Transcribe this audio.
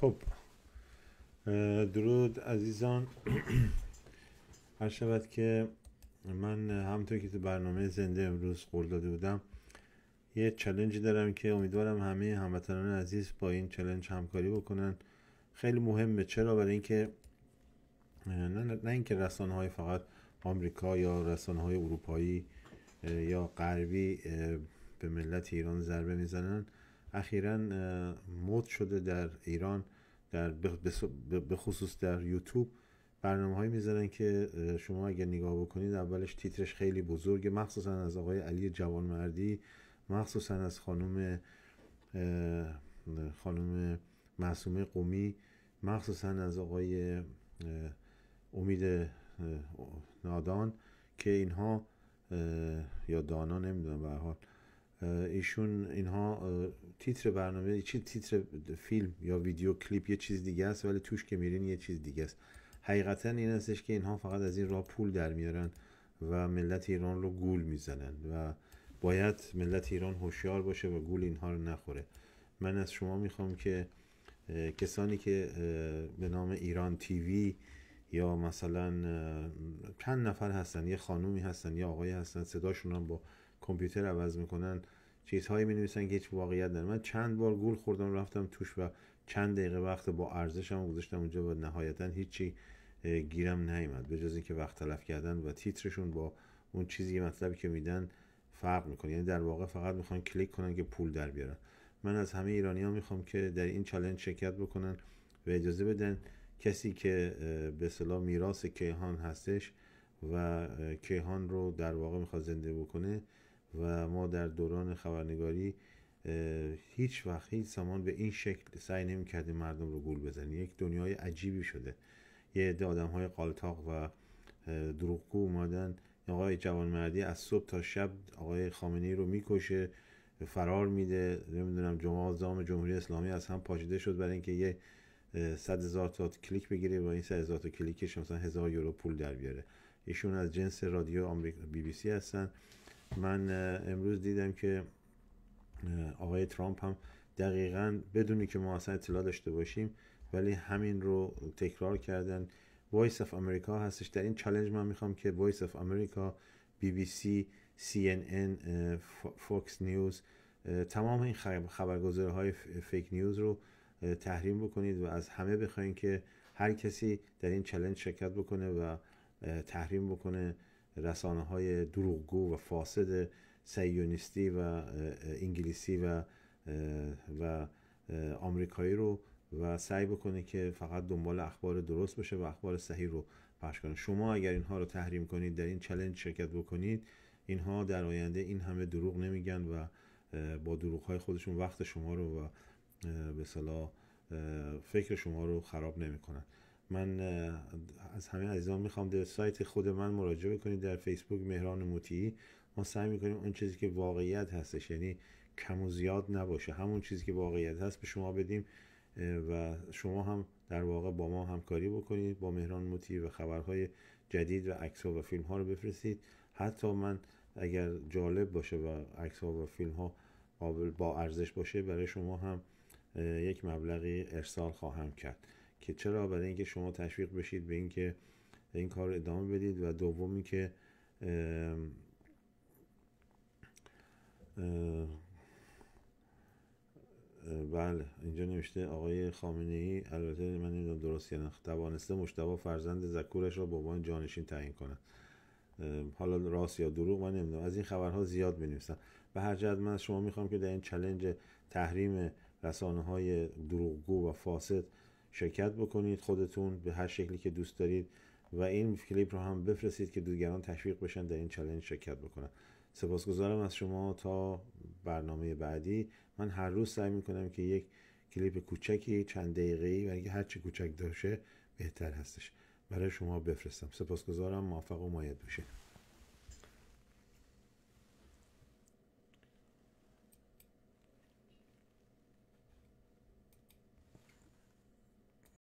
خب، درود عزیزان. هر شود که من همونطور که تو برنامه زنده امروز قول داده بودم یه چالنجی دارم که امیدوارم همه هموطنان عزیز با این چالنج همکاری بکنن. خیلی مهمه. چرا؟ برای اینکه نه اینکه رسانه‌های فقط آمریکا یا رسانه‌های اروپایی یا غربی به ملت ایران ضربه میزنن. اخیراً مد شده در ایران به خصوص در یوتیوب برنامه‌هایی میذارن که شما اگر نگاه بکنید اولش تیترش خیلی بزرگه، مخصوصا از آقای علی جوانمردی، مخصوصا از خانم معصومه قمی، مخصوصا از آقای امید نادان که اینها یا دانا نمیدونم، به هر حال ایشون اینها تیتر برنامه تیتر فیلم یا ویدیو کلیپ یه چیز دیگه است، ولی توش که میرین یه چیز دیگه است. حقیقتا این هستش که اینها فقط از این راه پول در میارن و ملت ایران رو گول میزنن و باید ملت ایران هوشیار باشه و گول اینها رو نخوره. من از شما میخوام که کسانی که به نام ایران تیوی یا مثلا چند نفر هستن، یه خانومی هستن یا آقایی هستن، صداشون هم با کامپیوتر عوض میکنن، چیزهایی می-نویسن که هیچ واقعیت نداره. من چند بار گول خوردم، رفتم توش و چند دقیقه وقت با ارزشم گذاشتم اونجا و نهایتا هیچی گیرم نیامد به جز اینکه وقت تلف کردن و تیترشون با اون چیزی مطلبی که میدن فرق میکنه. یعنی در واقع فقط میخوان کلیک کنن که پول در بیارن. من از همه ایرانی‌ها میخوام که در این چالش شرکت بکنن و اجازه بدن کسی که به اصطلاح میراث کیهان هستش و کیهان رو در واقع میخواد زنده بکنه و ما در دوران خبرنگاری هیچ وقت هیچ زمان به این شکل سعی نمی‌کردیم مردم رو گول بزنیم. یک دنیای عجیبی شده. یه عده آدم‌های قالتاق و دروغگو اومدن. آقای جوانمردی از صبح تا شب آقای خامنه‌ای رو میکشه، فرار میده، نمیدونم جمهوری جمهوری اسلامی از هم پاشیده شد برای اینکه یه 100,000 تا کلیک بگیره و این 100,000 تا کلیکش مثلا 1000 یورو پول در بیاره. ایشون از جنس رادیو آمریکا BBC هستن. من امروز دیدم که آقای ترامپ هم دقیقاً بدونی که ما اصلا اطلاع داشته باشیم ولی همین رو تکرار کردن. وایس اف امریکا هستش در این چالش. من میخوام که وایس اف امریکا، BBC، CNN، فوکس نیوز، تمام این خبرگزاری‌های فیک نیوز رو تحریم بکنید و از همه بخواین که هر کسی در این چالش شرکت بکنه و تحریم بکنه رسانه‌های دروغگو و فاسد صهیونیستی و انگلیسی و آمریکایی رو و سعی بکنه که فقط دنبال اخبار درست باشه و اخبار صحیح رو پخش کنه. شما اگر اینها رو تحریم کنید، در این چالش شرکت بکنید، اینها در آینده این همه دروغ نمیگن و با دروغ‌های خودشون وقت شما رو و به اصطلاح فکر شما رو خراب نمی‌کنن. من از همه عزیزان میخوام در سایت خود من مراجعه کنید، در فیسبوک مهران مطیعی. ما سعی میکنیم اون چیزی که واقعیت هستش، یعنی کم و زیاد نباشه، همون چیزی که واقعیت هست به شما بدیم و شما هم در واقع با ما همکاری بکنید، با مهران مطیعی و خبرهای جدید و عکس‌ها و فیلم‌ها رو بفرستید. حتی من اگر جالب باشه و عکس‌ها و فیلم‌ها قابل با ارزش باشه برای شما هم یک مبلغی ارسال خواهم کرد. که چرا؟ برای اینکه شما تشویق بشید به اینکه این کار رو ادامه بدید و دومی که بله اینجا نوشته آقای خامنه‌ای، البته من نمیدونم درست یا نه، توانسته مجتبی فرزند ذکورش را به عنوان جانشین تعیین کنه. حالا راست یا دروغ من نمیدونم، از این خبرها زیاد می‌نویسن. به هر جهت من از شما میخوام که در این چالش تحریم رسانه‌های دروغگو و فاسد شرکت بکنید، خودتون به هر شکلی که دوست دارید و این کلیپ رو هم بفرستید که دیگران تشویق بشن در این چالش شرکت بکنن. سپاسگزارم از شما. تا برنامه بعدی من هر روز سعی میکنم که یک کلیپ کوچکی چند دقیقه‌ای و اگه هر چی کوچک باشه بهتر هستش برای شما بفرستم. سپاسگزارم. موفق و مایه باشید.